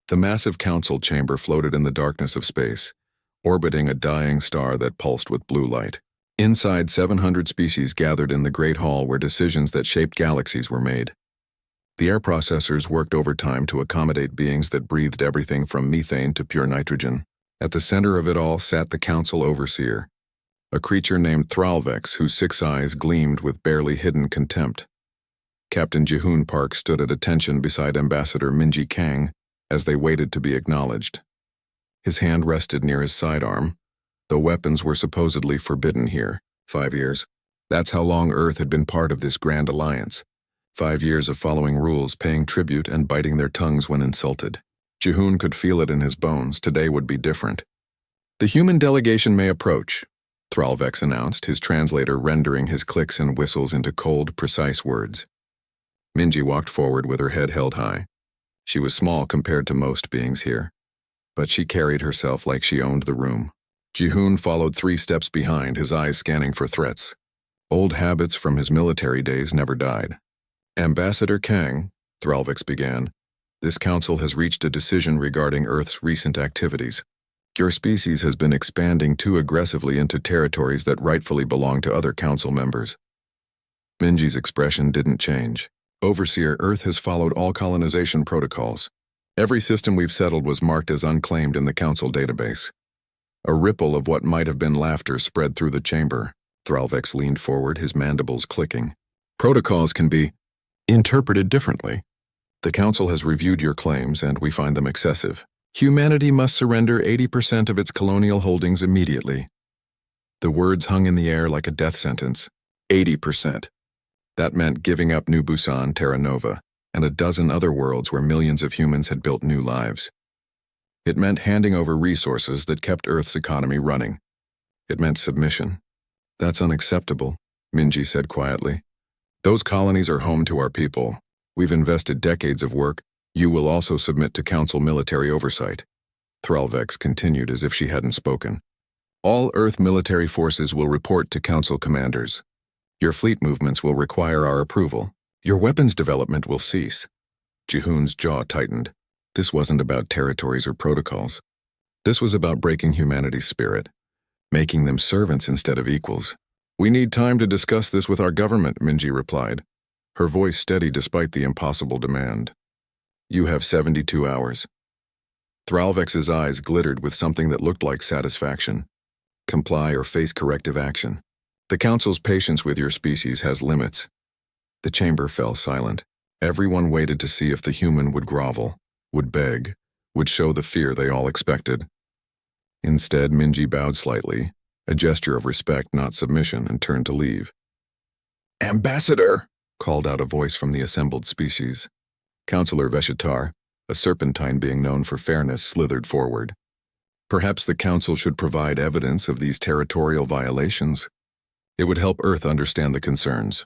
The massive council chamber floated in the darkness of space, orbiting a dying star that pulsed with blue light. Inside, 700 species gathered in the Great Hall where decisions that shaped galaxies were made. The air processors worked overtime to accommodate beings that breathed everything from methane to pure nitrogen. At the center of it all sat the council overseer, a creature named Thralvex whose 6 eyes gleamed with barely hidden contempt. Captain Jihoon Park stood at attention beside Ambassador Minji Kang as they waited to be acknowledged. His hand rested near his sidearm, though weapons were supposedly forbidden here. 5 years. That's how long Earth had been part of this grand alliance. 5 years of following rules, paying tribute, and biting their tongues when insulted. Jihoon could feel it in his bones. Today would be different. "The human delegation may approach," Thralvex announced, his translator rendering his clicks and whistles into cold, precise words. Minji walked forward with her head held high. She was small compared to most beings here, but she carried herself like she owned the room. Jihoon followed 3 steps behind, his eyes scanning for threats. Old habits from his military days never died. "Ambassador Kang," Thralvex began, "this council has reached a decision regarding Earth's recent activities. Your species has been expanding too aggressively into territories that rightfully belong to other council members." Minji's expression didn't change. "Overseer, Earth has followed all colonization protocols. Every system we've settled was marked as unclaimed in the council database." A ripple of what might have been laughter spread through the chamber. Thralvex leaned forward, his mandibles clicking. "Protocols can be interpreted differently. The council has reviewed your claims, and we find them excessive. Humanity must surrender 80% of its colonial holdings immediately." The words hung in the air like a death sentence. 80%. That meant giving up New Busan, Terra Nova, and a dozen other worlds where millions of humans had built new lives. It meant handing over resources that kept Earth's economy running. It meant submission. "That's unacceptable," Minji said quietly. "Those colonies are home to our people. We've invested decades of work. You will also submit to council military oversight." Thralvex continued as if she hadn't spoken. "All Earth military forces will report to council commanders. Your fleet movements will require our approval. Your weapons development will cease." Jihoon's jaw tightened. This wasn't about territories or protocols. This was about breaking humanity's spirit, making them servants instead of equals. "We need time to discuss this with our government," Minji replied, her voice steady despite the impossible demand. "You have 72 hours. Thralvex's eyes glittered with something that looked like satisfaction. "Comply or face corrective action. The council's patience with your species has limits." The chamber fell silent. Everyone waited to see if the human would grovel, would beg, would show the fear they all expected. Instead, Minji bowed slightly, a gesture of respect, not submission, and turned to leave. "Ambassador!" called out a voice from the assembled species. Councillor Veshitar, a serpentine being known for fairness, slithered forward. "Perhaps the council should provide evidence of these territorial violations. It would help Earth understand the concerns."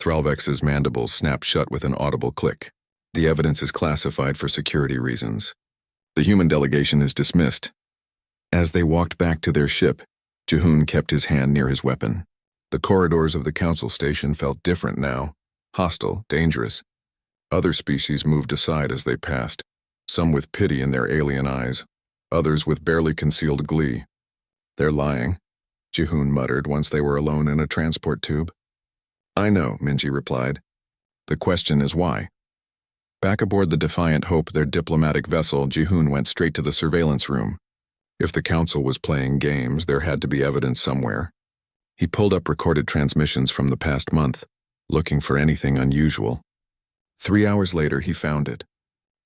Thralvex's mandibles snapped shut with an audible click. "The evidence is classified for security reasons. The human delegation is dismissed." As they walked back to their ship, Jihoon kept his hand near his weapon. The corridors of the council station felt different now, hostile, dangerous. Other species moved aside as they passed, some with pity in their alien eyes, others with barely concealed glee. "They're lying," Jihoon muttered once they were alone in a transport tube. "I know," Minji replied. "The question is why?" Back aboard the Defiant Hope, their diplomatic vessel, Jihoon went straight to the surveillance room. If the council was playing games, there had to be evidence somewhere. He pulled up recorded transmissions from the past month, looking for anything unusual. 3 hours later, he found it.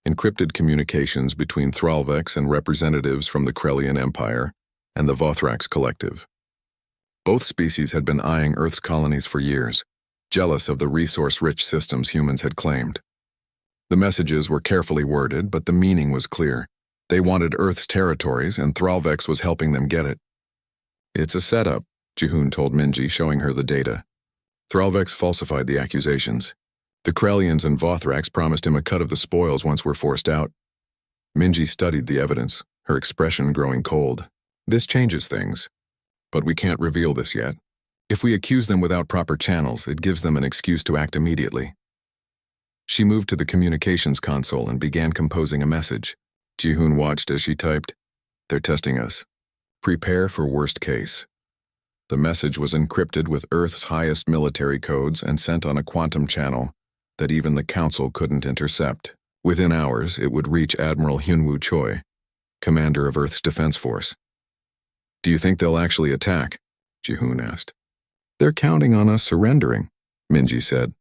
Encrypted communications between Thralvex and representatives from the Krellian Empire and the Vothrax Collective. Both species had been eyeing Earth's colonies for years, jealous of the resource-rich systems humans had claimed. The messages were carefully worded, but the meaning was clear. They wanted Earth's territories, and Thralvex was helping them get it. "It's a setup," Jihoon told Minji, showing her the data. Thralvex falsified the accusations. The Krellians and Vothrax promised him a cut of the spoils once we're forced out. Minji studied the evidence, her expression growing cold. "This changes things. But we can't reveal this yet. If we accuse them without proper channels, it gives them an excuse to act immediately." She moved to the communications console and began composing a message. Ji-hoon watched as she typed. They're testing us. Prepare for worst case. The message was encrypted with Earth's highest military codes and sent on a quantum channel that even the Council couldn't intercept. Within hours, it would reach Admiral Hyunwoo Choi, commander of Earth's Defense Force. Do you think they'll actually attack? Ji-hoon asked. They're counting on us surrendering, Minji said.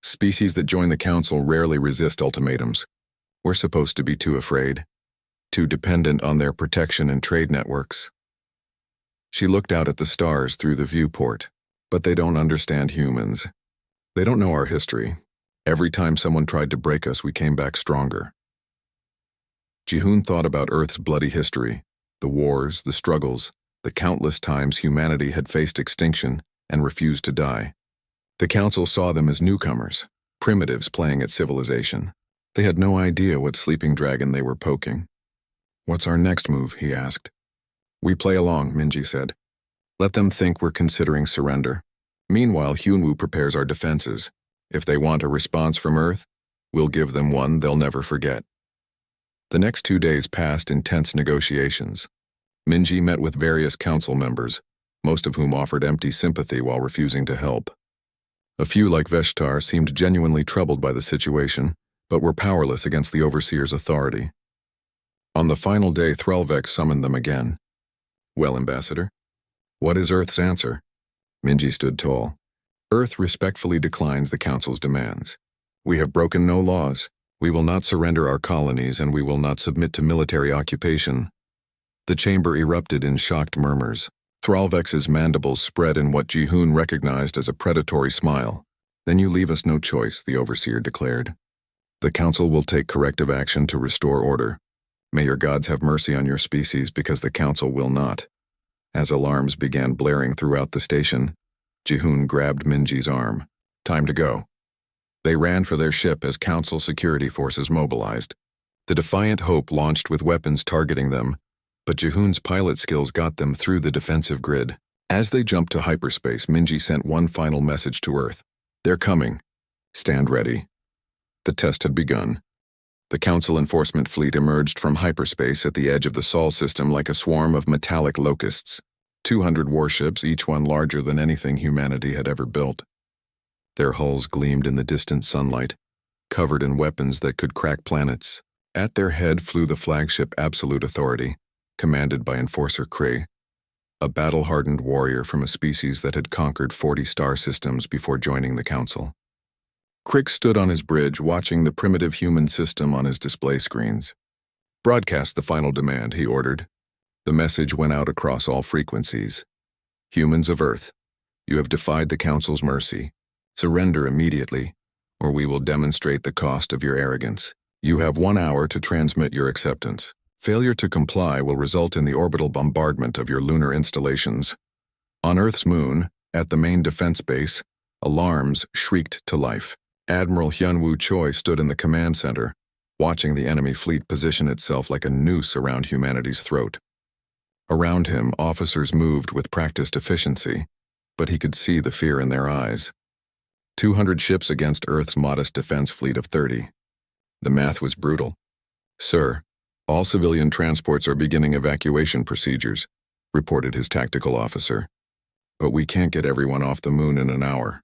Species that join the Council rarely resist ultimatums. We're supposed to be too afraid, too dependent on their protection and trade networks. She looked out at the stars through the viewport, but they don't understand humans. They don't know our history. Every time someone tried to break us, we came back stronger. Ji-hoon thought about Earth's bloody history, the wars, the struggles, the countless times humanity had faced extinction and refused to die. The Council saw them as newcomers, primitives playing at civilization. They had no idea what sleeping dragon they were poking. What's our next move? He asked. We play along, Minji said. Let them think we're considering surrender. Meanwhile, Hyunwoo prepares our defenses. If they want a response from Earth, we'll give them one they'll never forget. The next 2 days passed in tense negotiations. Minji met with various council members, most of whom offered empty sympathy while refusing to help. A few, like Veshtar, seemed genuinely troubled by the situation, but were powerless against the Overseer's authority. On the final day, Threlvek summoned them again. Well, Ambassador, what is Earth's answer? Minji stood tall. Earth respectfully declines the Council's demands. We have broken no laws. We will not surrender our colonies, and we will not submit to military occupation. The chamber erupted in shocked murmurs. Thralvex's mandibles spread in what Ji-hoon recognized as a predatory smile. Then you leave us no choice, the Overseer declared. The Council will take corrective action to restore order. May your gods have mercy on your species, because the Council will not. As alarms began blaring throughout the station, Ji-hoon grabbed Minji's arm. Time to go. They ran for their ship as Council security forces mobilized. The Defiant Hope launched with weapons targeting them, but Ji-hoon's pilot skills got them through the defensive grid. As they jumped to hyperspace, Minji sent one final message to Earth. They're coming. Stand ready. The test had begun. The Council enforcement fleet emerged from hyperspace at the edge of the Sol system like a swarm of metallic locusts. 200 warships, each one larger than anything humanity had ever built. Their hulls gleamed in the distant sunlight, covered in weapons that could crack planets. At their head flew the flagship Absolute Authority, commanded by Enforcer Kree, a battle-hardened warrior from a species that had conquered 40 star systems before joining the Council. Crick stood on his bridge, watching the primitive human system on his display screens. Broadcast the final demand, he ordered. The message went out across all frequencies. Humans of Earth, you have defied the Council's mercy. Surrender immediately, or we will demonstrate the cost of your arrogance. You have 1 hour to transmit your acceptance. Failure to comply will result in the orbital bombardment of your lunar installations. On Earth's moon, at the main defense base, alarms shrieked to life. Admiral Hyunwoo Choi stood in the command center, watching the enemy fleet position itself like a noose around humanity's throat. Around him, officers moved with practiced efficiency, but he could see the fear in their eyes. 200 ships against Earth's modest defense fleet of 30. The math was brutal. Sir, all civilian transports are beginning evacuation procedures, reported his tactical officer. But we can't get everyone off the moon in an hour.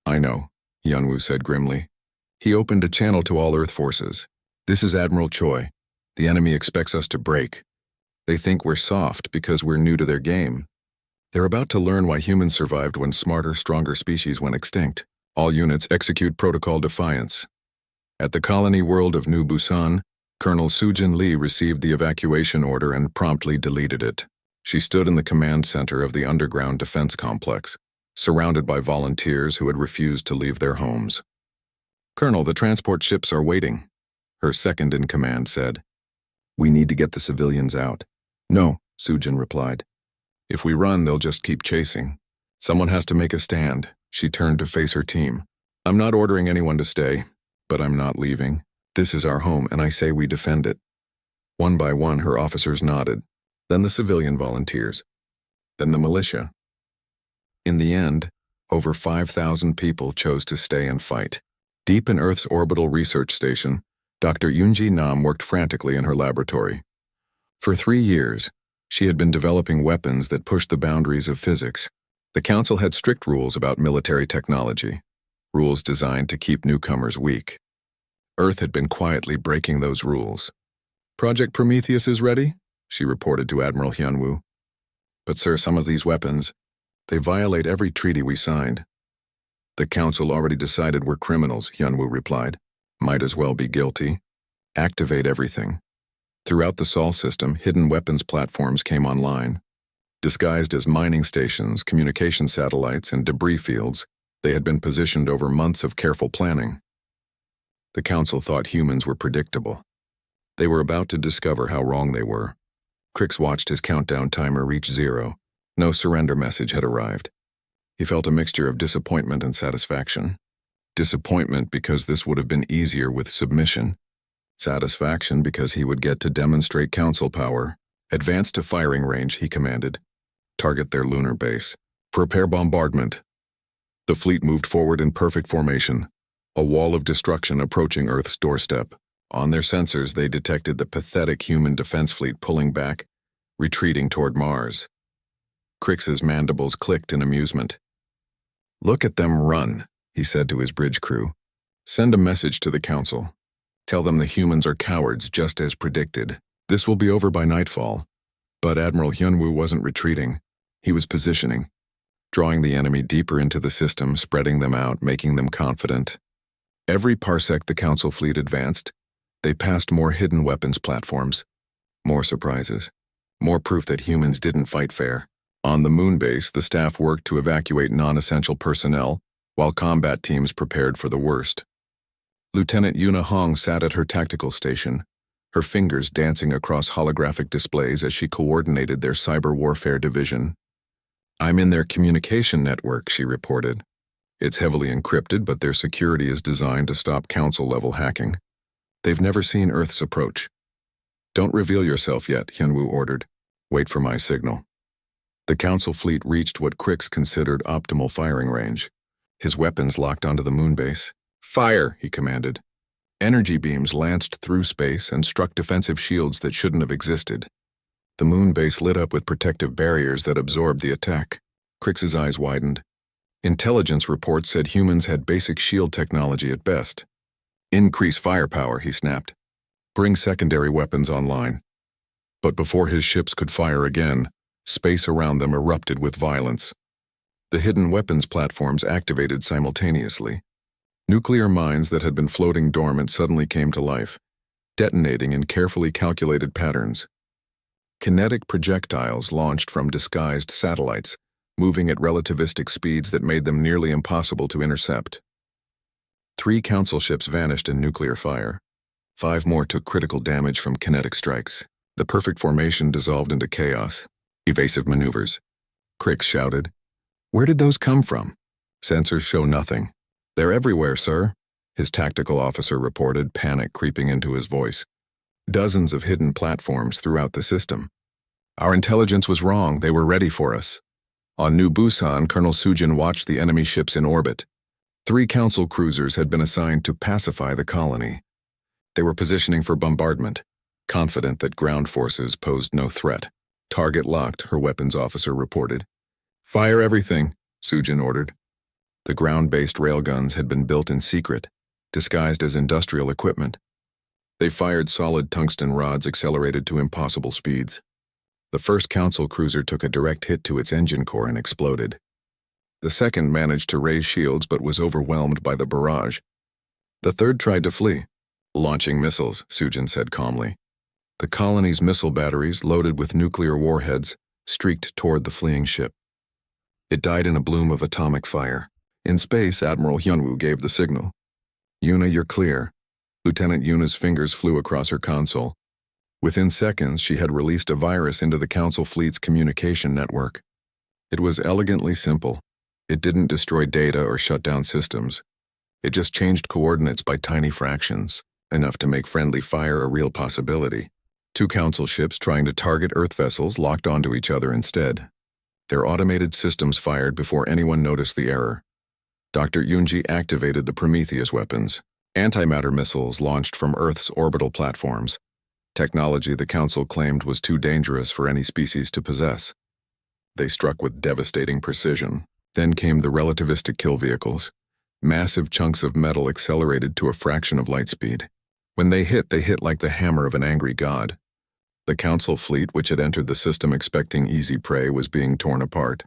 I know, Hyunwoo said grimly. He opened a channel to all Earth forces. This is Admiral Choi. The enemy expects us to break. They think we're soft because we're new to their game. They're about to learn why humans survived when smarter, stronger species went extinct. All units execute Protocol Defiance. At the colony world of New Busan, Colonel Sujin Lee received the evacuation order and promptly deleted it. She stood in the command center of the underground defense complex, surrounded by volunteers who had refused to leave their homes. Colonel, the transport ships are waiting, her second-in-command said. We need to get the civilians out. No, Sujin replied. If we run, they'll just keep chasing. Someone has to make a stand. She turned to face her team. I'm not ordering anyone to stay, but I'm not leaving. This is our home, and I say we defend it. One by one, her officers nodded. Then the civilian volunteers. Then the militia. In the end, over 5,000 people chose to stay and fight. Deep in Earth's orbital research station, Dr. Yunji Nam worked frantically in her laboratory. For 3 years, she had been developing weapons that pushed the boundaries of physics. The Council had strict rules about military technology, rules designed to keep newcomers weak. Earth had been quietly breaking those rules. "Project Prometheus is ready," she reported to Admiral Hyunwoo. "But sir, some of these weapons, they violate every treaty we signed." "The Council already decided we're criminals," Hyunwoo replied. "Might as well be guilty. Activate everything." Throughout the Sol system, hidden weapons platforms came online. Disguised as mining stations, communication satellites, and debris fields, they had been positioned over months of careful planning. The Council thought humans were predictable. They were about to discover how wrong they were. Crix watched his countdown timer reach 0. No surrender message had arrived. He felt a mixture of disappointment and satisfaction. Disappointment because this would have been easier with submission. Satisfaction because he would get to demonstrate Council power. "Advance to firing range," he commanded. "Target their lunar base. Prepare bombardment." The fleet moved forward in perfect formation, a wall of destruction approaching Earth's doorstep. On their sensors, they detected the pathetic human defense fleet pulling back, retreating toward Mars. Crix's mandibles clicked in amusement. "Look at them run," he said to his bridge crew. "Send a message to the Council. Tell them the humans are cowards, just as predicted. This will be over by nightfall." But Admiral Hyunwoo wasn't retreating. He was positioning, drawing the enemy deeper into the system, spreading them out, making them confident. Every parsec the Council fleet advanced, they passed more hidden weapons platforms, more surprises, more proof that humans didn't fight fair. On the moon base, the staff worked to evacuate non-essential personnel, while combat teams prepared for the worst. Lieutenant Yuna Hong sat at her tactical station, her fingers dancing across holographic displays as she coordinated their cyber warfare division. "I'm in their communication network," she reported. "It's heavily encrypted, but their security is designed to stop Council-level hacking. They've never seen Earth's approach." "Don't reveal yourself yet," Hyunwoo ordered. "Wait for my signal." The Council fleet reached what Crix considered optimal firing range. His weapons locked onto the moon base. "Fire," he commanded. Energy beams lanced through space and struck defensive shields that shouldn't have existed. The moon base lit up with protective barriers that absorbed the attack. Crix's eyes widened. Intelligence reports said humans had basic shield technology at best. "Increase firepower," he snapped. "Bring secondary weapons online." But before his ships could fire again, space around them erupted with violence. The hidden weapons platforms activated simultaneously. Nuclear mines that had been floating dormant suddenly came to life, detonating in carefully calculated patterns. Kinetic projectiles launched from disguised satellites, moving at relativistic speeds that made them nearly impossible to intercept. 3 Council ships vanished in nuclear fire. 5 more took critical damage from kinetic strikes. The perfect formation dissolved into chaos. "Evasive maneuvers," Crix shouted. "Where did those come from?" "Sensors show nothing." "They're everywhere, sir," his tactical officer reported, panic creeping into his voice. "Dozens of hidden platforms throughout the system. Our intelligence was wrong, they were ready for us." On New Busan, Colonel Sujin watched the enemy ships in orbit. 3 Council cruisers had been assigned to pacify the colony. They were positioning for bombardment, confident that ground forces posed no threat. "Target locked," her weapons officer reported. "Fire everything," Sujin ordered. The ground-based railguns had been built in secret, disguised as industrial equipment. They fired solid tungsten rods accelerated to impossible speeds. The first Council cruiser took a direct hit to its engine core and exploded. The second managed to raise shields but was overwhelmed by the barrage. The third tried to flee. "Launching missiles," Sujin said calmly. The colony's missile batteries, loaded with nuclear warheads, streaked toward the fleeing ship. It died in a bloom of atomic fire. In space, Admiral Hyunwoo gave the signal. "Yuna, you're clear." Lieutenant Yuna's fingers flew across her console. Within seconds, she had released a virus into the Council fleet's communication network. It was elegantly simple. It didn't destroy data or shut down systems. It just changed coordinates by tiny fractions, enough to make friendly fire a real possibility. 2 Council ships trying to target Earth vessels locked onto each other instead. Their automated systems fired before anyone noticed the error. Dr. Yunji activated the Prometheus weapons. Antimatter missiles launched from Earth's orbital platforms, technology the Council claimed was too dangerous for any species to possess. They struck with devastating precision. Then came the relativistic kill vehicles. Massive chunks of metal accelerated to a fraction of light speed. When they hit like the hammer of an angry god. The Council fleet, which had entered the system expecting easy prey, was being torn apart.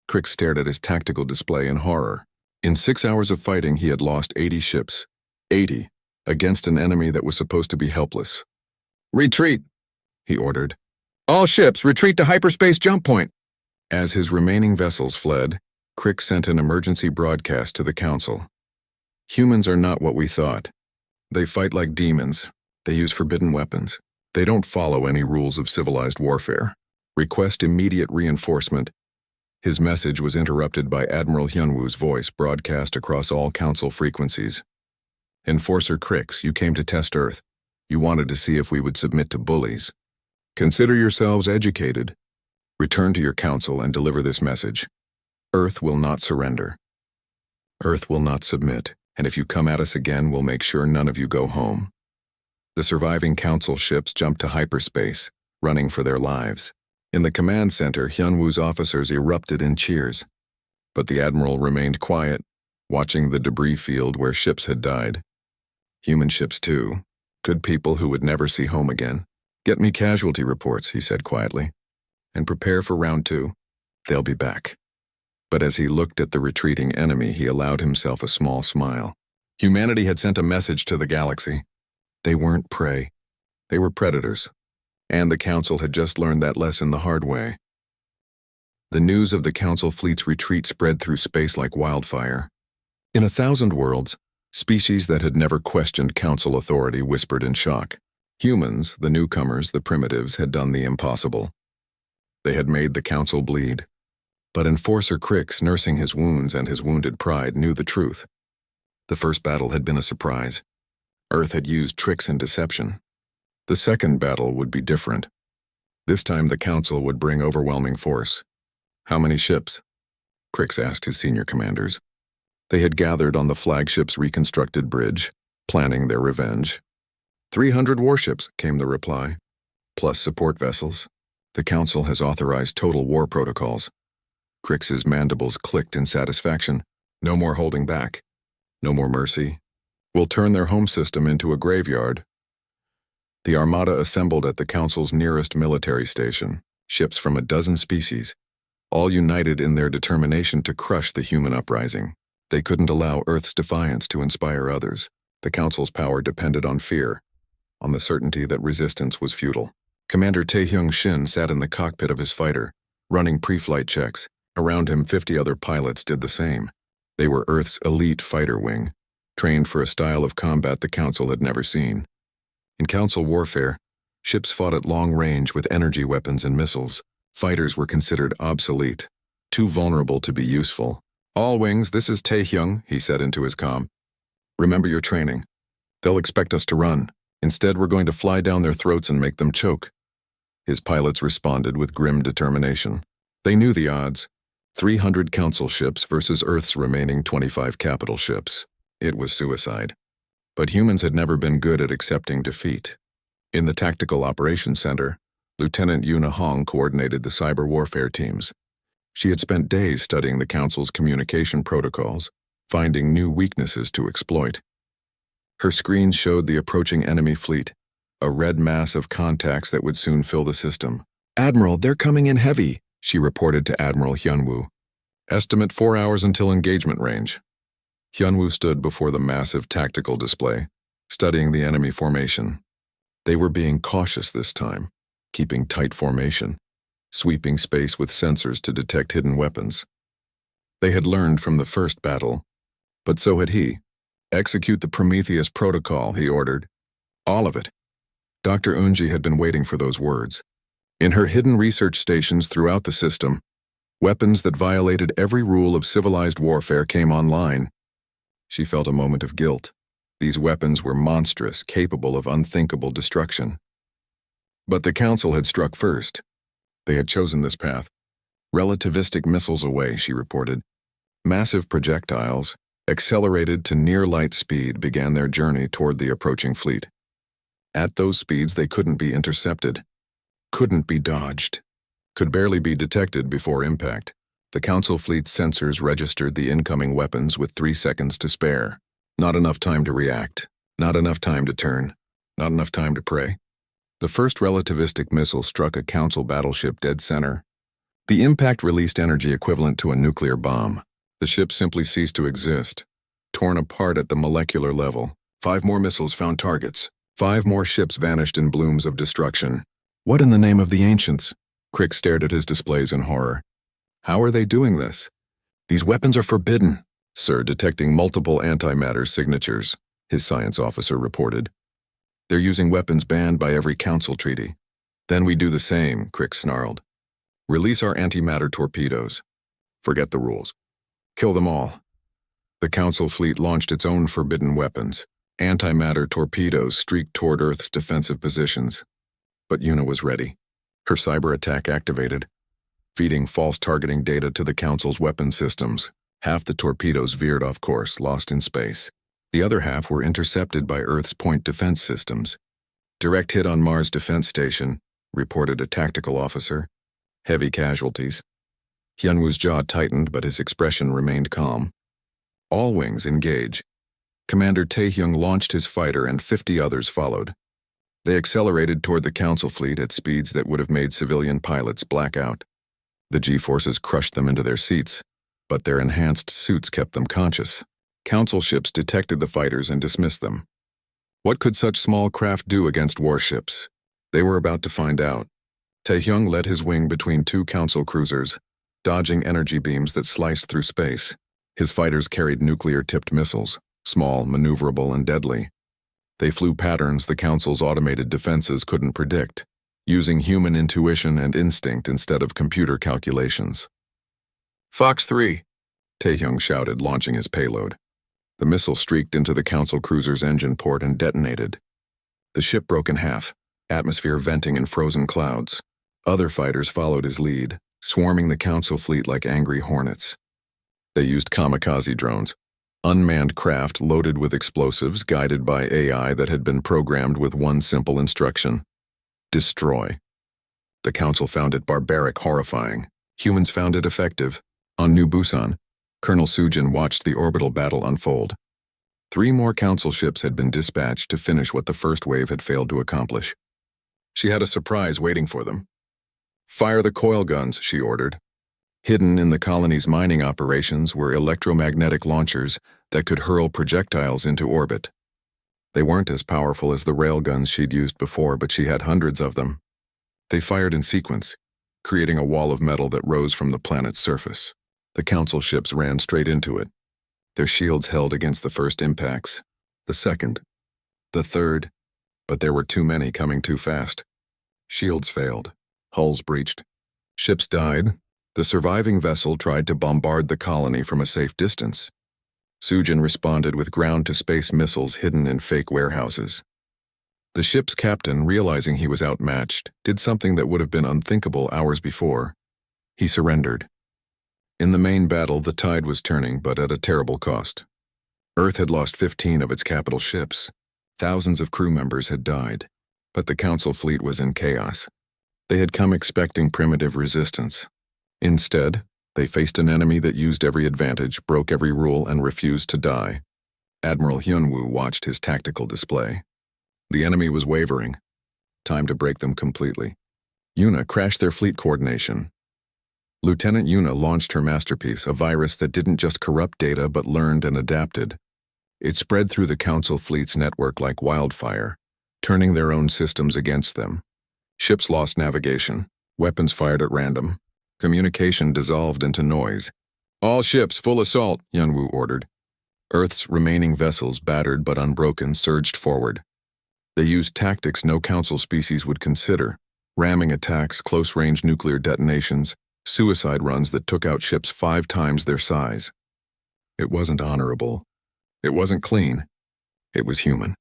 Crick stared at his tactical display in horror. In 6 hours of fighting, he had lost 80 ships. 80, against an enemy that was supposed to be helpless. "Retreat," he ordered. "All ships, retreat to hyperspace jump point." As his remaining vessels fled, Crick sent an emergency broadcast to the Council. "Humans are not what we thought. They fight like demons. They use forbidden weapons. They don't follow any rules of civilized warfare. Request immediate reinforcement." His message was interrupted by Admiral Hyunwoo's voice broadcast across all Council frequencies. "Enforcer Crix, you came to test Earth. You wanted to see if we would submit to bullies. Consider yourselves educated. Return to your Council and deliver this message. Earth will not surrender. Earth will not submit, and if you come at us again, we'll make sure none of you go home." The surviving Council ships jumped to hyperspace, running for their lives. In the command center, Hyunwoo's officers erupted in cheers. But the Admiral remained quiet, watching the debris field where ships had died. Human ships too. Good people who would never see home again. "Get me casualty reports," he said quietly. "And prepare for round 2. They'll be back." But as he looked at the retreating enemy, he allowed himself a small smile. Humanity had sent a message to the galaxy. They weren't prey. They were predators. And the Council had just learned that lesson the hard way. The news of the Council fleet's retreat spread through space like wildfire. In 1,000 worlds, species that had never questioned Council authority whispered in shock. Humans, the newcomers, the primitives, had done the impossible. They had made the Council bleed. But Enforcer Crix, nursing his wounds and his wounded pride, knew the truth. The first battle had been a surprise. Earth had used tricks and deception. The second battle would be different. This time the Council would bring overwhelming force. "How many ships?" Crix asked his senior commanders. They had gathered on the flagship's reconstructed bridge, planning their revenge. 300 warships, came the reply, plus support vessels. The Council has authorized total war protocols. Crix's mandibles clicked in satisfaction. No more holding back. No more mercy. We'll turn their home system into a graveyard. The Armada assembled at the Council's nearest military station, ships from a dozen species, all united in their determination to crush the human uprising. They couldn't allow Earth's defiance to inspire others. The Council's power depended on fear, on the certainty that resistance was futile. Commander Taehyung Shin sat in the cockpit of his fighter, running pre-flight checks. Around him, 50 other pilots did the same. They were Earth's elite fighter wing, trained for a style of combat the Council had never seen. In Council warfare, ships fought at long range with energy weapons and missiles. Fighters were considered obsolete, too vulnerable to be useful. "All wings, this is Taehyung," he said into his comm. "Remember your training. They'll expect us to run. Instead, we're going to fly down their throats and make them choke." His pilots responded with grim determination. They knew the odds. 300 Council ships versus Earth's remaining 25 capital ships. It was suicide. But humans had never been good at accepting defeat. In the Tactical Operations Center, Lieutenant Yuna Hong coordinated the cyber warfare teams. She had spent days studying the Council's communication protocols, finding new weaknesses to exploit. Her screens showed the approaching enemy fleet, a red mass of contacts that would soon fill the system. "Admiral, they're coming in heavy," she reported to Admiral Hyunwoo. "Estimate 4 hours until engagement range." Hyunwoo stood before the massive tactical display, studying the enemy formation. They were being cautious this time, keeping tight formation, sweeping space with sensors to detect hidden weapons. They had learned from the first battle, but so had he. "Execute the Prometheus protocol," he ordered. All of it. Dr. Unji had been waiting for those words. In her hidden research stations throughout the system, weapons that violated every rule of civilized warfare came online. She felt a moment of guilt. These weapons were monstrous, capable of unthinkable destruction. But the Council had struck first. They had chosen this path. "Relativistic missiles away," she reported. "Massive projectiles, Accelerated to near light speed, began their journey toward the approaching fleet. At those speeds, they couldn't be intercepted, couldn't be dodged, could barely be detected before impact. The Council fleet's sensors registered the incoming weapons with 3 seconds to spare. Not enough time to react, not enough time to turn, not enough time to pray. The first relativistic missile struck a Council battleship dead center. The impact released energy equivalent to a nuclear bomb. The ship simply ceased to exist, torn apart at the molecular level. 5 more missiles found targets. 5 more ships vanished in blooms of destruction. What in the name of the ancients? Crick stared at his displays in horror. How are they doing this? These weapons are forbidden, sir, detecting multiple antimatter signatures, his science officer reported. They're using weapons banned by every Council treaty. Then we do the same, Crick snarled. Release our antimatter torpedoes. Forget the rules. Kill them all. The Council fleet launched its own forbidden weapons. Antimatter torpedoes streaked toward Earth's defensive positions. But Una was ready. Her cyber attack activated, feeding false targeting data to the Council's weapon systems. Half the torpedoes veered off course, lost in space. The other half were intercepted by Earth's point defense systems. Direct hit on Mars Defense Station, reported a tactical officer. Heavy casualties. Hyunwoo's jaw tightened, but his expression remained calm. All wings engage. Commander Taehyung launched his fighter and 50 others followed. They accelerated toward the Council fleet at speeds that would have made civilian pilots black out. The G-forces crushed them into their seats, but their enhanced suits kept them conscious. Council ships detected the fighters and dismissed them. What could such small craft do against warships? They were about to find out. Taehyung led his wing between 2 Council cruisers, dodging energy beams that sliced through space. His fighters carried nuclear-tipped missiles, small, maneuverable, and deadly. They flew patterns the Council's automated defenses couldn't predict, using human intuition and instinct instead of computer calculations. Fox 3, Taehyung shouted, launching his payload. The missile streaked into the Council cruiser's engine port and detonated. The ship broke in half, atmosphere venting in frozen clouds. Other fighters followed his lead, swarming the Council fleet like angry hornets. They used kamikaze drones, unmanned craft loaded with explosives guided by AI that had been programmed with one simple instruction: destroy. The Council found it barbaric, horrifying. Humans found it effective. On New Busan, Colonel Sujin watched the orbital battle unfold. 3 more Council ships had been dispatched to finish what the first wave had failed to accomplish. She had a surprise waiting for them. Fire the coil guns, she ordered. Hidden in the colony's mining operations were electromagnetic launchers that could hurl projectiles into orbit. They weren't as powerful as the railguns she'd used before, but she had hundreds of them. They fired in sequence, creating a wall of metal that rose from the planet's surface. The Council ships ran straight into it. Their shields held against the first impacts, the second, the third, but there were too many coming too fast. Shields failed. Hulls breached. Ships died. The surviving vessel tried to bombard the colony from a safe distance. Sujin responded with ground-to-space missiles hidden in fake warehouses. The ship's captain, realizing he was outmatched, did something that would have been unthinkable hours before. He surrendered. In the main battle, the tide was turning, but at a terrible cost. Earth had lost 15 of its capital ships. Thousands of crew members had died, but the Council fleet was in chaos. They had come expecting primitive resistance. Instead, they faced an enemy that used every advantage, broke every rule, and refused to die. Admiral Hyunwoo watched his tactical display. The enemy was wavering. Time to break them completely. Yuna crashed their fleet coordination. Lieutenant Yuna launched her masterpiece, a virus that didn't just corrupt data but learned and adapted. It spread through the Council fleet's network like wildfire, turning their own systems against them. Ships lost navigation, weapons fired at random. Communication dissolved into noise. All ships, full assault, Hyunwoo ordered. Earth's remaining vessels, battered but unbroken, surged forward. They used tactics no Council species would consider: ramming attacks, close-range nuclear detonations, suicide runs that took out ships 5 times their size. It wasn't honorable. It wasn't clean. It was human.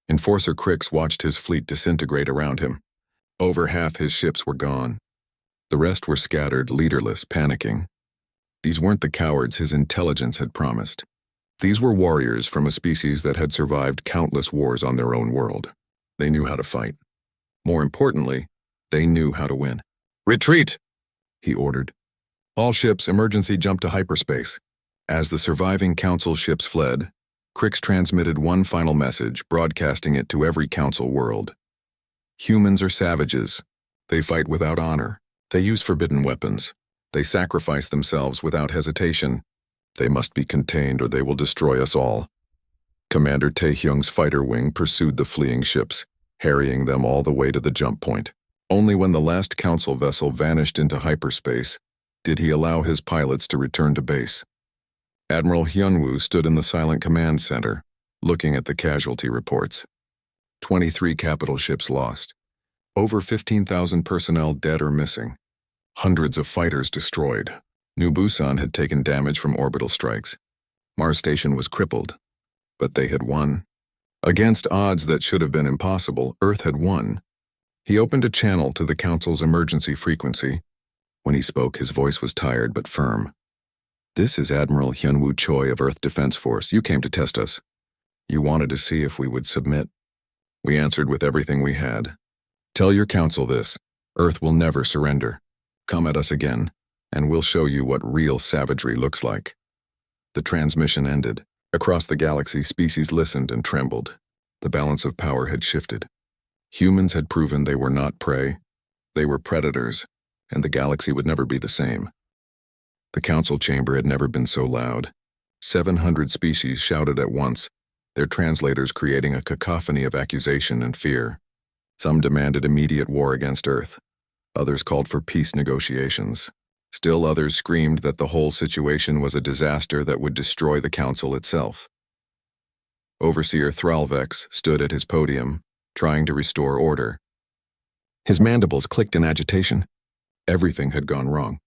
Enforcer Crix watched his fleet disintegrate around him. Over half his ships were gone. The rest were scattered, leaderless, panicking. These weren't the cowards his intelligence had promised. These were warriors from a species that had survived countless wars on their own world. They knew how to fight. More importantly, they knew how to win. "Retreat!" he ordered. All ships emergency jump to hyperspace. As the surviving Council ships fled, Crix transmitted one final message, broadcasting it to every Council world. Humans are savages. They fight without honor. They use forbidden weapons. They sacrifice themselves without hesitation. They must be contained or they will destroy us all. Commander Taehyung's fighter wing pursued the fleeing ships, harrying them all the way to the jump point. Only when the last Council vessel vanished into hyperspace did he allow his pilots to return to base. Admiral Hyunwoo stood in the silent command center, looking at the casualty reports. 23 capital ships lost. Over 15,000 personnel dead or missing. Hundreds of fighters destroyed. New Busan had taken damage from orbital strikes. Mars Station was crippled. But they had won. Against odds that should have been impossible, Earth had won. He opened a channel to the Council's emergency frequency. When he spoke, his voice was tired but firm. "This is Admiral Hyunwoo Choi of Earth Defense Force. You came to test us. You wanted to see if we would submit. We answered with everything we had. Tell your Council this. Earth will never surrender. Come at us again, and we'll show you what real savagery looks like." The transmission ended. Across the galaxy, species listened and trembled. The balance of power had shifted. Humans had proven they were not prey. They were predators, and the galaxy would never be the same. The Council chamber had never been so loud. 700 species shouted at once, their translators creating a cacophony of accusation and fear. Some demanded immediate war against Earth. Others called for peace negotiations. Still others screamed that the whole situation was a disaster that would destroy the Council itself. Overseer Thralvex stood at his podium, trying to restore order. His mandibles clicked in agitation. Everything had gone wrong.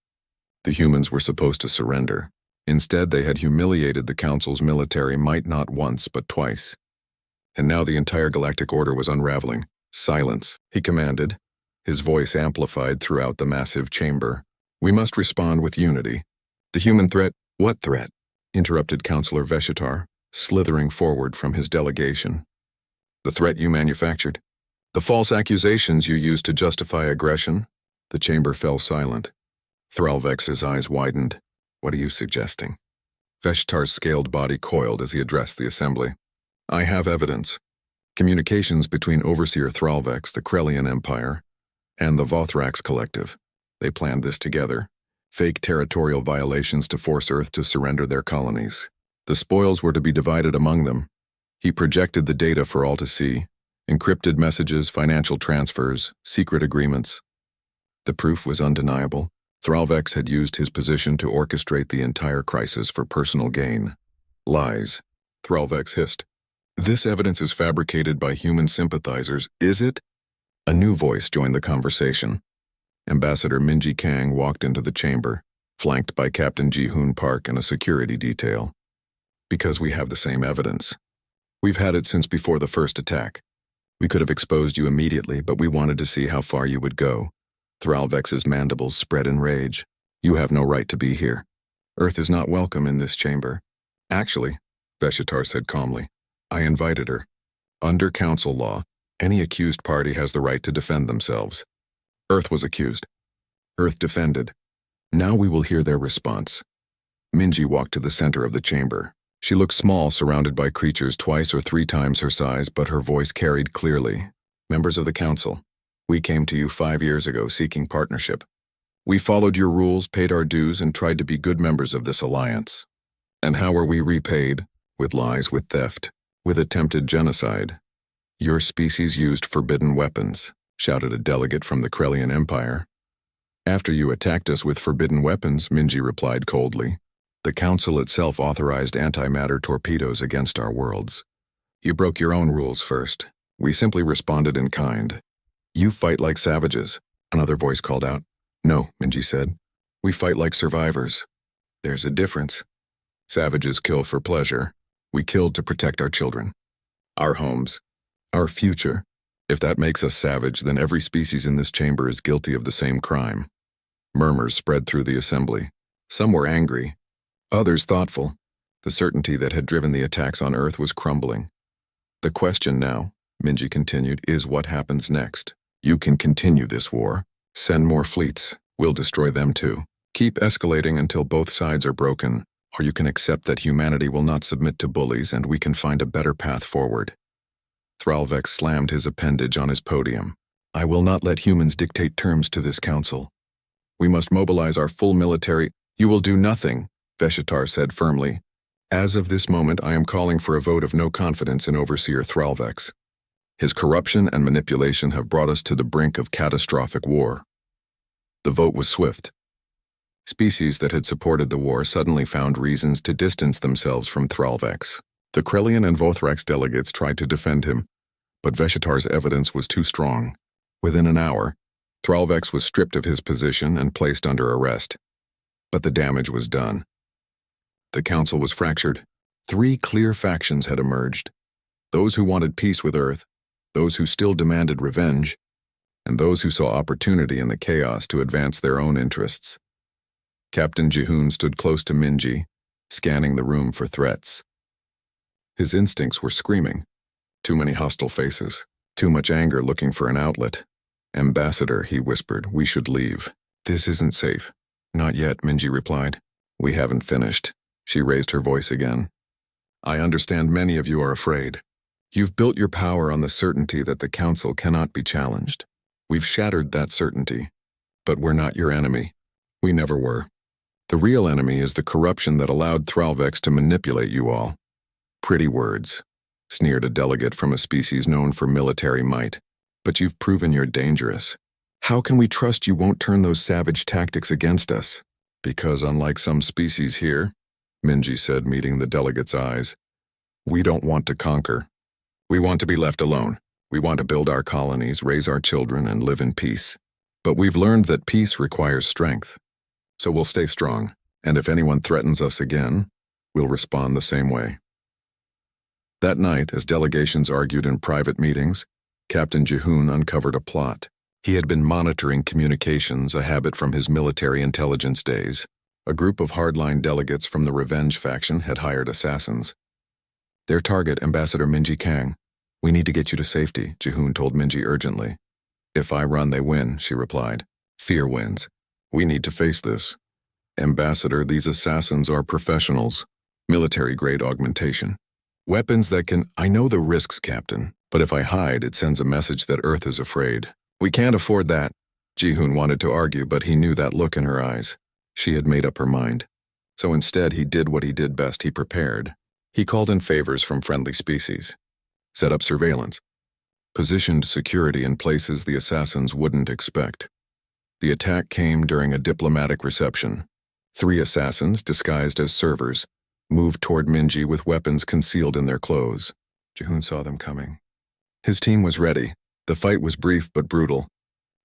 The humans were supposed to surrender. Instead, they had humiliated the Council's military might not once but twice. And now the entire galactic order was unraveling. "Silence," he commanded, his voice amplified throughout the massive chamber. "We must respond with unity." "The human threat—" "What threat?" interrupted Councillor Veshitar, slithering forward from his delegation. "The threat you manufactured. The false accusations you used to justify aggression." The chamber fell silent. Thralvex's eyes widened. "What are you suggesting?" Veshitar's scaled body coiled as he addressed the assembly. "I have evidence. Communications between Overseer Thralvex, the Krellian Empire, and the Vothrax Collective. They planned this together. Fake territorial violations to force Earth to surrender their colonies. The spoils were to be divided among them. He projected the data for all to see. Encrypted messages, financial transfers, secret agreements. The proof was undeniable. Thralvex had used his position to orchestrate the entire crisis for personal gain. "Lies," Thralvex hissed. "This evidence is fabricated by human sympathizers, is it?" A new voice joined the conversation. Ambassador Minji Kang walked into the chamber, flanked by Captain Ji-hoon Park and a security detail. "Because we have the same evidence. We've had it since before the first attack. We could have exposed you immediately, but we wanted to see how far you would go." Thralvex's mandibles spread in rage. "You have no right to be here. Earth is not welcome in this chamber." "Actually," Veshitar said calmly, "I invited her. Under Council law, any accused party has the right to defend themselves. Earth was accused. Earth defended. Now we will hear their response." Minji walked to the center of the chamber. She looked small, surrounded by creatures twice or three times her size, but her voice carried clearly. "Members of the Council, we came to you 5 years ago seeking partnership. We followed your rules, paid our dues, and tried to be good members of this alliance. And how were we repaid? With lies, with theft, with attempted genocide. Your species used forbidden weapons," shouted a delegate from the Krellian Empire. "After you attacked us with forbidden weapons," Minji replied coldly, "the Council itself authorized antimatter torpedoes against our worlds. You broke your own rules first. We simply responded in kind. You fight like savages," another voice called out. "No," Minji said. "We fight like survivors. There's a difference. Savages kill for pleasure. We killed to protect our children, our homes, our future. If that makes us savage, then every species in this chamber is guilty of the same crime." Murmurs spread through the assembly. Some were angry, others thoughtful. The certainty that had driven the attacks on Earth was crumbling. The question now, Minji continued, is what happens next. You can continue this war. Send more fleets. We'll destroy them too. Keep escalating until both sides are broken, or you can accept that humanity will not submit to bullies and we can find a better path forward. Thralvex slammed his appendage on his podium. I will not let humans dictate terms to this council. We must mobilize our full military. You will do nothing, Veshitar said firmly. As of this moment, I am calling for a vote of no confidence in Overseer Thralvex. His corruption and manipulation have brought us to the brink of catastrophic war. The vote was swift. Species that had supported the war suddenly found reasons to distance themselves from Thralvex. The Krellian and Vothrax delegates tried to defend him, but Veshitar's evidence was too strong. Within an hour, Thralvex was stripped of his position and placed under arrest. But the damage was done. The council was fractured. 3 clear factions had emerged. Those who wanted peace with Earth, those who still demanded revenge, and those who saw opportunity in the chaos to advance their own interests. Captain Jihoon stood close to Minji, scanning the room for threats. His instincts were screaming. Too many hostile faces, too much anger looking for an outlet. Ambassador, he whispered, we should leave. This isn't safe. Not yet, Minji replied. We haven't finished. She raised her voice again. I understand many of you are afraid. You've built your power on the certainty that the council cannot be challenged. We've shattered that certainty. But we're not your enemy. We never were. The real enemy is the corruption that allowed Thralvex to manipulate you all. Pretty words, sneered a delegate from a species known for military might. But you've proven you're dangerous. How can we trust you won't turn those savage tactics against us? Because unlike some species here, Minji said, meeting the delegate's eyes, we don't want to conquer. We want to be left alone. We want to build our colonies, raise our children, and live in peace. But we've learned that peace requires strength. So we'll stay strong, and if anyone threatens us again, we'll respond the same way. That night, as delegations argued in private meetings, Captain Jihoon uncovered a plot. He had been monitoring communications, a habit from his military intelligence days. A group of hardline delegates from the Revenge faction had hired assassins. Their target, Ambassador Minji Kang. We need to get you to safety, Jihoon told Minji urgently. If I run, they win, she replied. Fear wins. We need to face this. Ambassador, these assassins are professionals. Military-grade augmentation. Weapons that can... I know the risks, Captain, but if I hide, it sends a message that Earth is afraid. We can't afford that. Jihoon wanted to argue, but he knew that look in her eyes. She had made up her mind. So instead, he did what he did best. He prepared. He called in favors from friendly species. Set up surveillance. Positioned security in places the assassins wouldn't expect. The attack came during a diplomatic reception. 3 assassins, disguised as servers, moved toward Minji with weapons concealed in their clothes. Jihoon saw them coming. His team was ready. The fight was brief but brutal.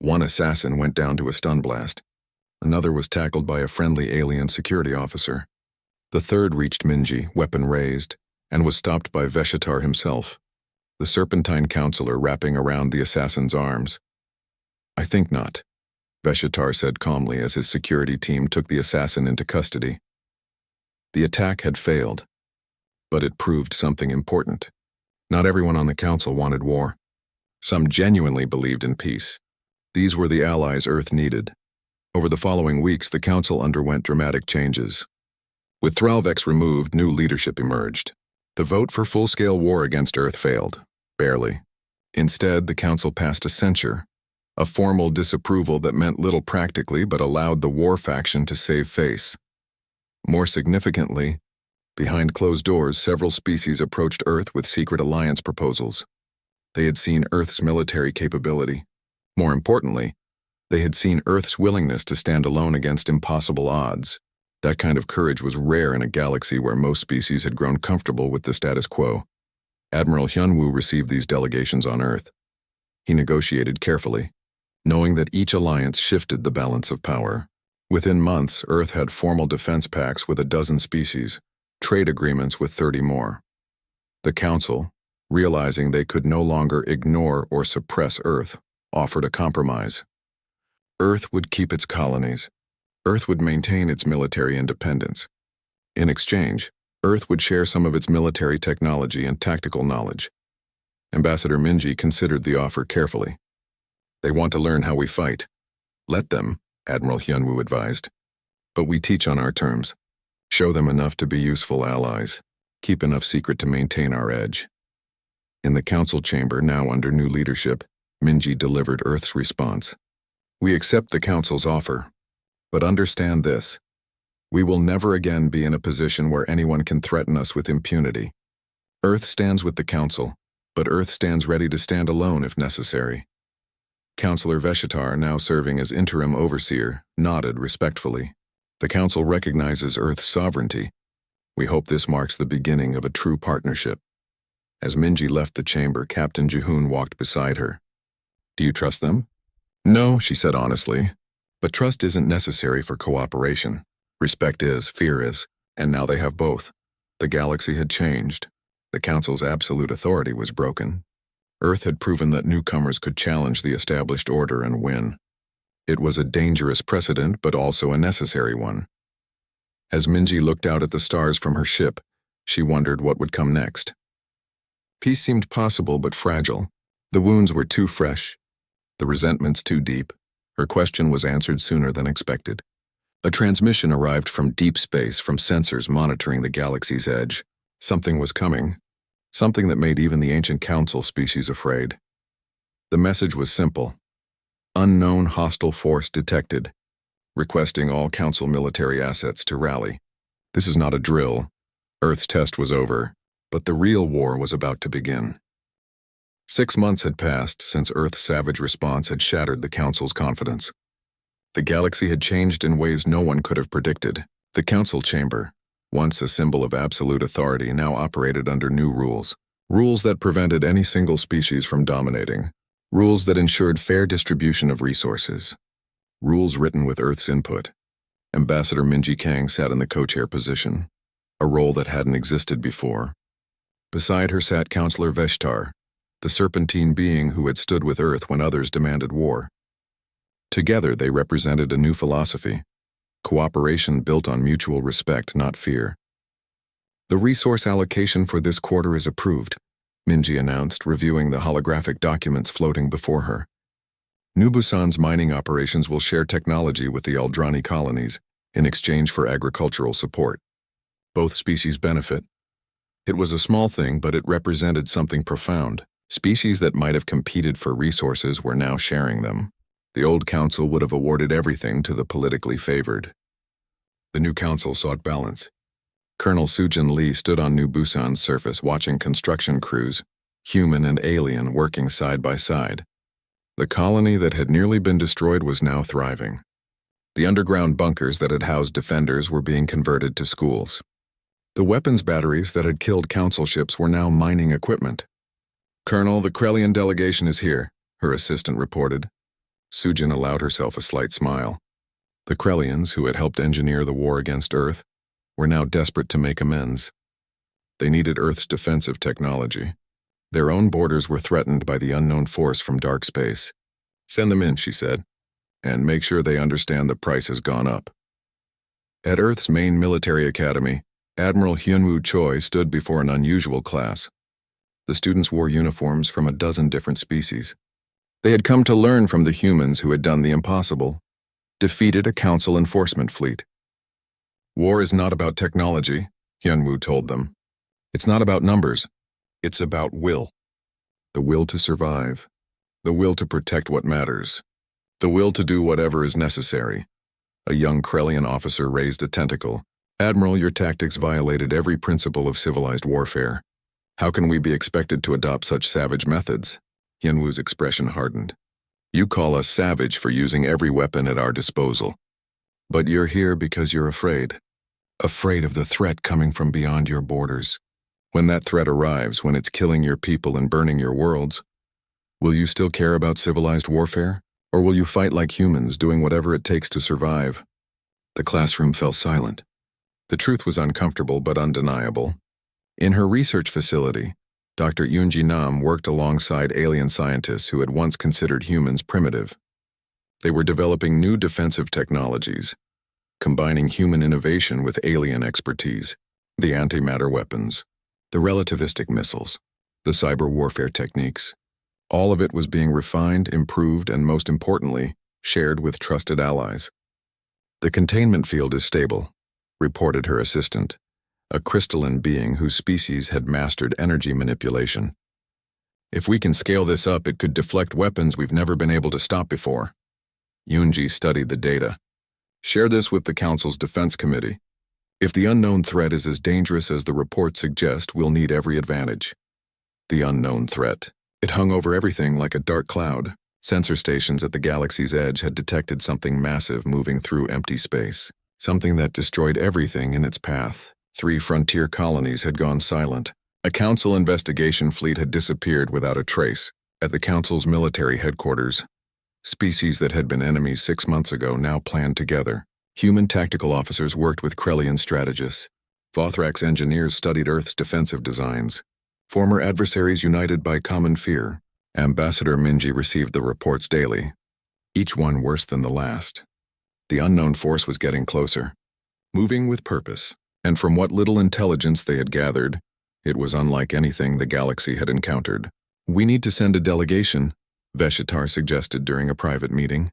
1 assassin went down to a stun blast. Another was tackled by a friendly alien security officer. The 3rd reached Minji, weapon raised, and was stopped by Veshitar himself, the Serpentine counselor wrapping around the assassin's arms. I think not, Veshitar said calmly as his security team took the assassin into custody. The attack had failed, but it proved something important. Not everyone on the council wanted war. Some genuinely believed in peace. These were the allies Earth needed. Over the following weeks, the council underwent dramatic changes. With Thralvex removed, new leadership emerged. The vote for full-scale war against Earth failed. Barely. Instead, the council passed a censure, a formal disapproval that meant little practically but allowed the war faction to save face. More significantly, behind closed doors, several species approached Earth with secret alliance proposals. They had seen Earth's military capability. More importantly, they had seen Earth's willingness to stand alone against impossible odds. That kind of courage was rare in a galaxy where most species had grown comfortable with the status quo. Admiral Hyunwoo received these delegations on Earth. He negotiated carefully, knowing that each alliance shifted the balance of power. Within months, Earth had formal defense pacts with 12 species, trade agreements with 30 more. The Council, realizing they could no longer ignore or suppress Earth, offered a compromise. Earth would keep its colonies. Earth would maintain its military independence. In exchange, Earth would share some of its military technology and tactical knowledge. Ambassador Minji considered the offer carefully. They want to learn how we fight. Let them, Admiral Hyunwoo advised. But we teach on our terms. Show them enough to be useful allies. Keep enough secret to maintain our edge. In the council chamber, now under new leadership, Minji delivered Earth's response. We accept the council's offer, but understand this. We will never again be in a position where anyone can threaten us with impunity. Earth stands with the council, but Earth stands ready to stand alone if necessary. Councillor Veshitar, now serving as interim overseer, nodded respectfully. The council recognizes Earth's sovereignty. We hope this marks the beginning of a true partnership. As Minji left the chamber, Captain Jihoon walked beside her. Do you trust them? No, she said honestly. But trust isn't necessary for cooperation. Respect is, fear is, and now they have both. The galaxy had changed. The council's absolute authority was broken. Earth had proven that newcomers could challenge the established order and win. It was a dangerous precedent, but also a necessary one. As Minji looked out at the stars from her ship, she wondered what would come next. Peace seemed possible but fragile. The wounds were too fresh, the resentments too deep. Her question was answered sooner than expected. A transmission arrived from deep space, from sensors monitoring the galaxy's edge. Something was coming, something that made even the ancient council species afraid. The message was simple. Unknown hostile force detected, requesting all council military assets to rally. This is not a drill. Earth's test was over, but the real war was about to begin. 6 months had passed since Earth's savage response had shattered the council's confidence. The galaxy had changed in ways no one could have predicted. The council chamber, once a symbol of absolute authority, now operated under new rules. Rules that prevented any single species from dominating. Rules that ensured fair distribution of resources. Rules written with Earth's input. Ambassador Minji Kang sat in the co-chair position, a role that hadn't existed before. Beside her sat Councillor Veshtar, the serpentine being who had stood with Earth when others demanded war. Together they represented a new philosophy, cooperation built on mutual respect, not fear. The resource allocation for this quarter is approved, Minji announced, reviewing the holographic documents floating before her. New Busan's mining operations will share technology with the Aldrani colonies in exchange for agricultural support. Both species benefit. It was a small thing, but it represented something profound. Species that might have competed for resources were now sharing them. The old council would have awarded everything to the politically favored. The new council sought balance. Colonel Sujin Lee stood on New Busan's surface watching construction crews, human and alien, working side by side. The colony that had nearly been destroyed was now thriving. The underground bunkers that had housed defenders were being converted to schools. The weapons batteries that had killed council ships were now mining equipment. Colonel, the Krellian delegation is here, her assistant reported. Sujin allowed herself a slight smile. The Krellians, who had helped engineer the war against Earth, were now desperate to make amends. They needed Earth's defensive technology. Their own borders were threatened by the unknown force from dark space. Send them in, she said, and make sure they understand the price has gone up. At Earth's main military academy, Admiral Hyunwoo Choi stood before an unusual class. The students wore uniforms from a dozen different species. They had come to learn from the humans who had done the impossible, defeated a council enforcement fleet. War is not about technology, Hyunwoo told them. It's not about numbers. It's about will. The will to survive. The will to protect what matters. The will to do whatever is necessary. A young Krellian officer raised a tentacle. Admiral, your tactics violated every principle of civilized warfare. How can we be expected to adopt such savage methods? Hyunwoo's expression hardened. You call us savage for using every weapon at our disposal. But you're here because you're afraid. Afraid of the threat coming from beyond your borders. When that threat arrives, when it's killing your people and burning your worlds, will you still care about civilized warfare? Or will you fight like humans, doing whatever it takes to survive? The classroom fell silent. The truth was uncomfortable but undeniable. In her research facility, Dr. Yoonji Nam worked alongside alien scientists who had once considered humans primitive. They were developing new defensive technologies, combining human innovation with alien expertise. The antimatter weapons, the relativistic missiles, the cyber warfare techniques. All of it was being refined, improved, and most importantly, shared with trusted allies. The containment field is stable, reported her assistant, a crystalline being whose species had mastered energy manipulation. If we can scale this up, it could deflect weapons we've never been able to stop before. Yunji studied the data. Share this with the Council's Defense Committee. If the unknown threat is as dangerous as the reports suggest, we'll need every advantage. The unknown threat. It hung over everything like a dark cloud. Sensor stations at the galaxy's edge had detected something massive moving through empty space. Something that destroyed everything in its path. 3 frontier colonies had gone silent. A Council investigation fleet had disappeared without a trace. At the Council's military headquarters, species that had been enemies 6 months ago now planned together. Human tactical officers worked with Krellian strategists. Vothrak's engineers studied Earth's defensive designs. Former adversaries united by common fear. Ambassador Minji received the reports daily, each one worse than the last. The unknown force was getting closer, moving with purpose, and from what little intelligence they had gathered, it was unlike anything the galaxy had encountered. We need to send a delegation, Veshitar suggested during a private meeting.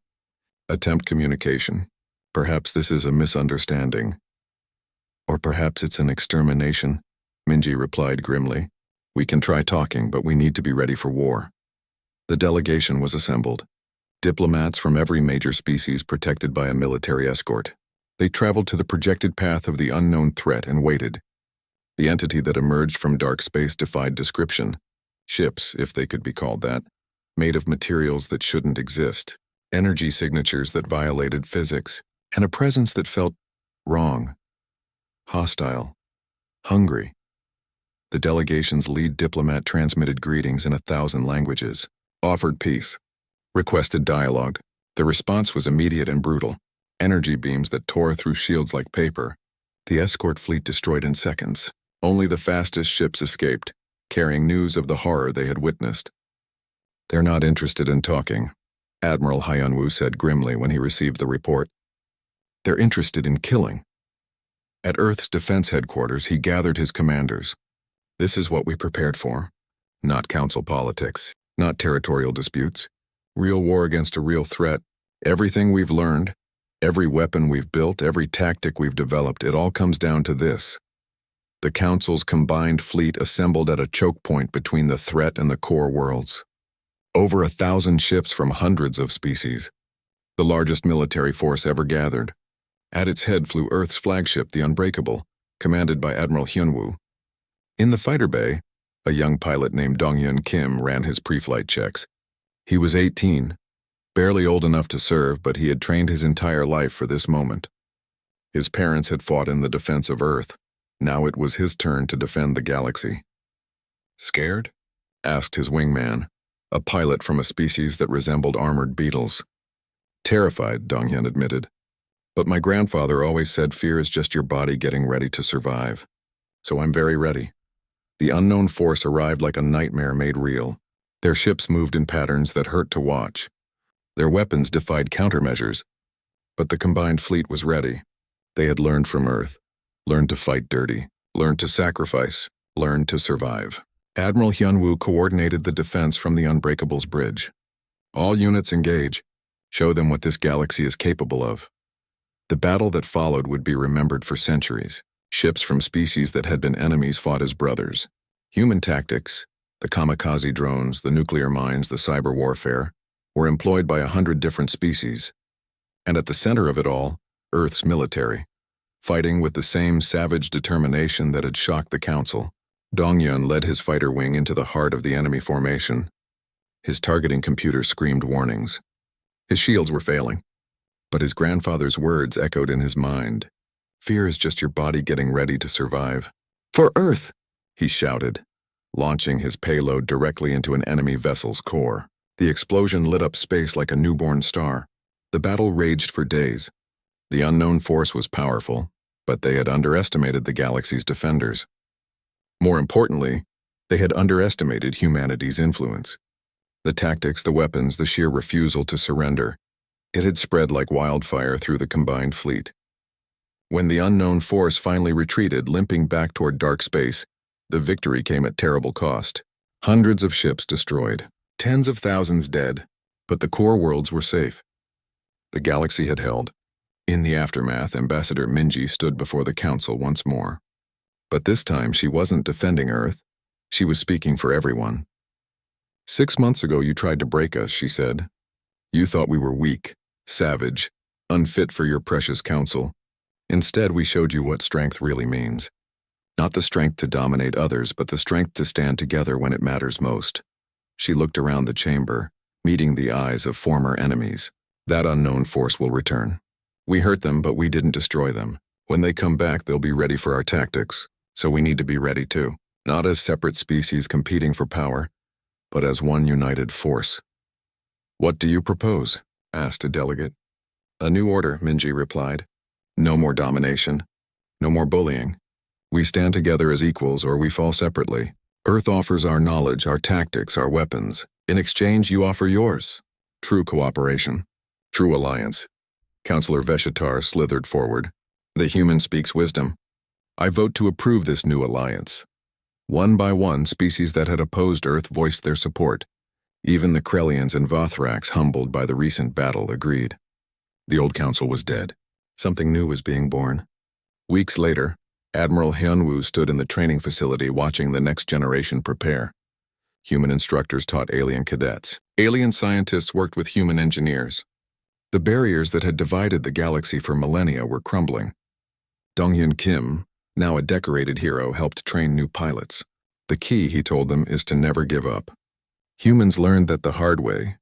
Attempt communication. Perhaps this is a misunderstanding. Or perhaps it's an extermination, Minji replied grimly. We can try talking, but we need to be ready for war. The delegation was assembled. Diplomats from every major species protected by a military escort. They traveled to the projected path of the unknown threat and waited. The entity that emerged from dark space defied description. Ships, if they could be called that, made of materials that shouldn't exist, energy signatures that violated physics, and a presence that felt wrong, hostile, hungry. The delegation's lead diplomat transmitted greetings in 1,000 languages, offered peace, requested dialogue. The response was immediate and brutal. Energy beams that tore through shields like paper. The escort fleet destroyed in seconds. Only the fastest ships escaped, carrying news of the horror they had witnessed. They're not interested in talking, Admiral Hyunwoo said grimly when he received the report. They're interested in killing. At Earth's defense headquarters, he gathered his commanders. This is what we prepared for. Not council politics, not territorial disputes. Real war against a real threat. Everything we've learned, every weapon we've built, every tactic we've developed, it all comes down to this. The Council's combined fleet assembled at a choke point between the threat and the core worlds. Over 1,000 ships from hundreds of species. The largest military force ever gathered. At its head flew Earth's flagship, the Unbreakable, commanded by Admiral Hyunwoo. In the fighter bay, a young pilot named Donghyun Kim ran his pre-flight checks. He was 18, barely old enough to serve, but he had trained his entire life for this moment. His parents had fought in the defense of Earth. Now it was his turn to defend the galaxy. Scared? Asked his wingman, a pilot from a species that resembled armored beetles. Terrified, Donghyun admitted. But my grandfather always said fear is just your body getting ready to survive. So I'm very ready. The unknown force arrived like a nightmare made real. Their ships moved in patterns that hurt to watch. Their weapons defied countermeasures. But the combined fleet was ready. They had learned from Earth, learned to fight dirty, learned to sacrifice, learned to survive. Admiral Hyunwoo coordinated the defense from the Unbreakable's bridge. All units engage. Show them what this galaxy is capable of. The battle that followed would be remembered for centuries. Ships from species that had been enemies fought as brothers. Human tactics, the kamikaze drones, the nuclear mines, the cyber warfare, were employed by 100 different species. And at the center of it all, Earth's military, fighting with the same savage determination that had shocked the Council. Donghyun led his fighter wing into the heart of the enemy formation. His targeting computer screamed warnings. His shields were failing. But his grandfather's words echoed in his mind. Fear is just your body getting ready to survive. For Earth, he shouted, launching his payload directly into an enemy vessel's core. The explosion lit up space like a newborn star. The battle raged for days. The unknown force was powerful, but they had underestimated the galaxy's defenders. More importantly, they had underestimated humanity's influence. The tactics, the weapons, the sheer refusal to surrender. It had spread like wildfire through the combined fleet. When the unknown force finally retreated, limping back toward dark space, the victory came at terrible cost. Hundreds of ships destroyed, tens of thousands dead, but the core worlds were safe. The galaxy had held. In the aftermath, Ambassador Minji stood before the Council once more. But this time she wasn't defending Earth. She was speaking for everyone. 6 months ago you tried to break us, she said. You thought we were weak, savage, unfit for your precious council. Instead, we showed you what strength really means. Not the strength to dominate others, but the strength to stand together when it matters most. She looked around the chamber, meeting the eyes of former enemies. That unknown force will return. We hurt them, but we didn't destroy them. When they come back, they'll be ready for our tactics, so we need to be ready too. Not as separate species competing for power, but as one united force. What do you propose? Asked a delegate. A new order, Minji replied. No more domination. No more bullying. We stand together as equals or we fall separately. Earth offers our knowledge, our tactics, our weapons. In exchange, you offer yours. True cooperation. True alliance. Councillor Veshitar slithered forward. The human speaks wisdom. I vote to approve this new alliance. One by one, species that had opposed Earth voiced their support. Even the Krellians and Vothrax, humbled by the recent battle, agreed. The old council was dead. Something new was being born. Weeks later, Admiral Hyunwoo stood in the training facility watching the next generation prepare. Human instructors taught alien cadets. Alien scientists worked with human engineers. The barriers that had divided the galaxy for millennia were crumbling. Donghyun Kim, now a decorated hero, helped train new pilots. The key, he told them, is to never give up. Humans learned that the hard way,